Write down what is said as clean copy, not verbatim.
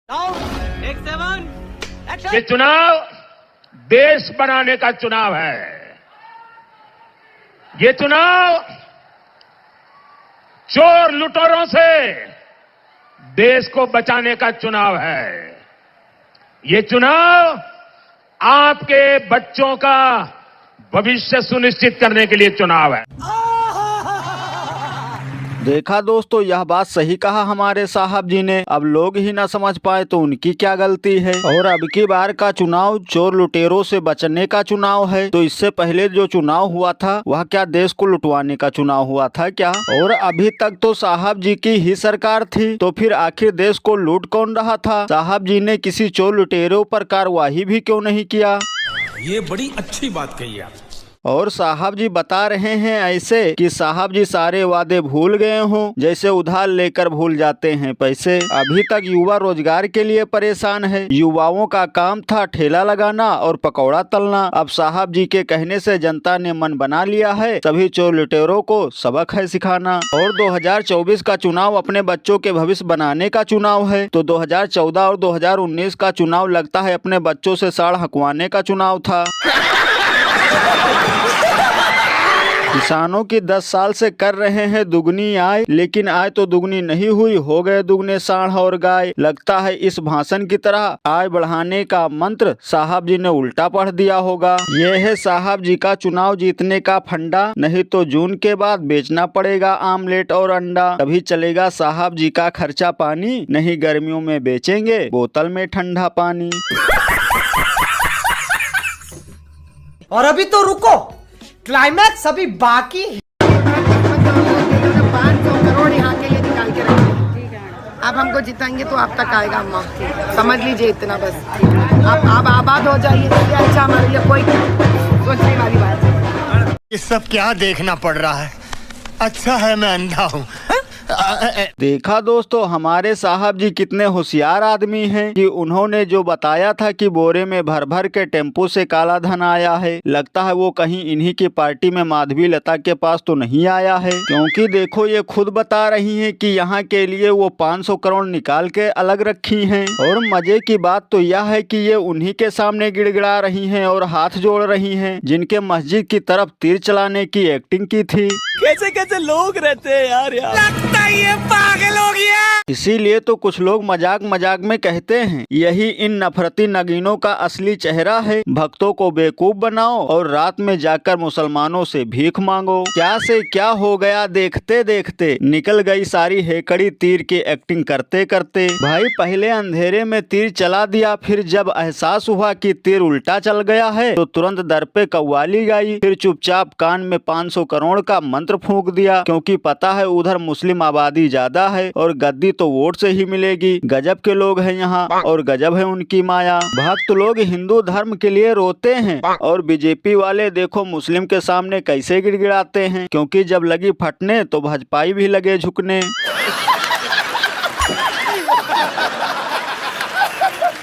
ये चुनाव देश बनाने का चुनाव है। ये चुनाव चोर लुटेरों से देश को बचाने का चुनाव है। ये चुनाव आपके बच्चों का भविष्य सुनिश्चित करने के लिए चुनाव है। देखा दोस्तों, यह बात सही कहा हमारे साहब जी ने। अब लोग ही ना समझ पाए तो उनकी क्या गलती है। और अब की बार का चुनाव चोर लुटेरों से बचने का चुनाव है। तो इससे पहले जो चुनाव हुआ था वह क्या देश को लुटवाने का चुनाव हुआ था क्या? और अभी तक तो साहब जी की ही सरकार थी, तो फिर आखिर देश को लूट कौन रहा था? साहब जी ने किसी चोर लुटेरों पर कार्यवाही भी क्यों नहीं किया? ये बड़ी अच्छी बात कही आप। और साहब जी बता रहे हैं ऐसे कि साहब जी सारे वादे भूल गए हों, जैसे उधार लेकर भूल जाते हैं पैसे। अभी तक युवा रोजगार के लिए परेशान है। युवाओं का काम था ठेला लगाना और पकौड़ा तलना। अब साहब जी के कहने से जनता ने मन बना लिया है, सभी चोर लुटेरों को सबक है सिखाना। और 2024 का चुनाव अपने बच्चों के भविष्य बनाने का चुनाव है। तो 2014 और 2019 का चुनाव लगता है अपने बच्चों से साड़ हकवाने का चुनाव था। किसानों की 10 साल से कर रहे हैं दुगनी आय, लेकिन आय तो दुगनी नहीं हुई, हो गए दुगने सांड और गाय। लगता है इस भाषण की तरह आय बढ़ाने का मंत्र साहब जी ने उल्टा पढ़ दिया होगा। यह है साहब जी का चुनाव जीतने का फंडा। नहीं तो जून के बाद बेचना पड़ेगा आमलेट और अंडा, तभी चलेगा साहब जी का खर्चा पानी। नहीं गर्मियों में बेचेंगे बोतल में ठंडा पानी। और अभी तो रुको, क्लाइमैक्स अभी बाकी है। 500 करोड़ यहाँ के लिए निकाल के रखे। आप हमको जिताएंगे तो आप तक आएगा अम्मा, समझ लीजिए इतना बस। आप आबाद हो जाइए, इसलिए अच्छा हमारे लिए कोई सोचने वाली बात है। ये सब क्या देखना पड़ रहा है? अच्छा है मैं अंधा हूँ। देखा दोस्तों, हमारे साहब जी कितने होशियार आदमी हैं कि उन्होंने जो बताया था कि बोरे में भर भर के टेम्पो से काला धन आया है, लगता है वो कहीं इन्हीं की पार्टी में माधवी लता के पास तो नहीं आया है। क्योंकि देखो ये खुद बता रही हैं कि यहाँ के लिए वो 500 करोड़ निकाल के अलग रखी हैं। और मजे की बात तो यह है कि ये उन्हीं के सामने गिड़गिड़ा रही हैं और हाथ जोड़ रही हैं जिनके मस्जिद की तरफ तीर चलाने की एक्टिंग की थी। कैसे कैसे लोग रहते हैं यार, लगता है ये पागल हो गया। इसीलिए तो कुछ लोग मजाक मजाक में कहते हैं यही इन नफरती नगीनों का असली चेहरा है। भक्तों को बेवकूफ बनाओ और रात में जाकर मुसलमानों से भीख मांगो। क्या से क्या हो गया देखते देखते, निकल गई सारी हेकड़ी तीर की एक्टिंग करते करते। भाई पहले अंधेरे में तीर चला दिया, फिर जब एहसास हुआ कि तीर उल्टा चल गया है तो तुरंत दर पे कव्वाली गाई, फिर चुपचाप कान में 500 करोड़ का मंत्र फूंक दिया, क्योंकि पता है उधर मुस्लिम आबादी ज्यादा है और गद्दी तो वोट से ही मिलेगी। गजब के लोग हैं यहाँ और गजब है उनकी माया। भक्त लोग हिंदू धर्म के लिए रोते हैं और बीजेपी वाले देखो मुस्लिम के सामने कैसे गिड़गिड़ाते हैं, क्योंकि जब लगी फटने तो भाजपाई भी लगे झुकने।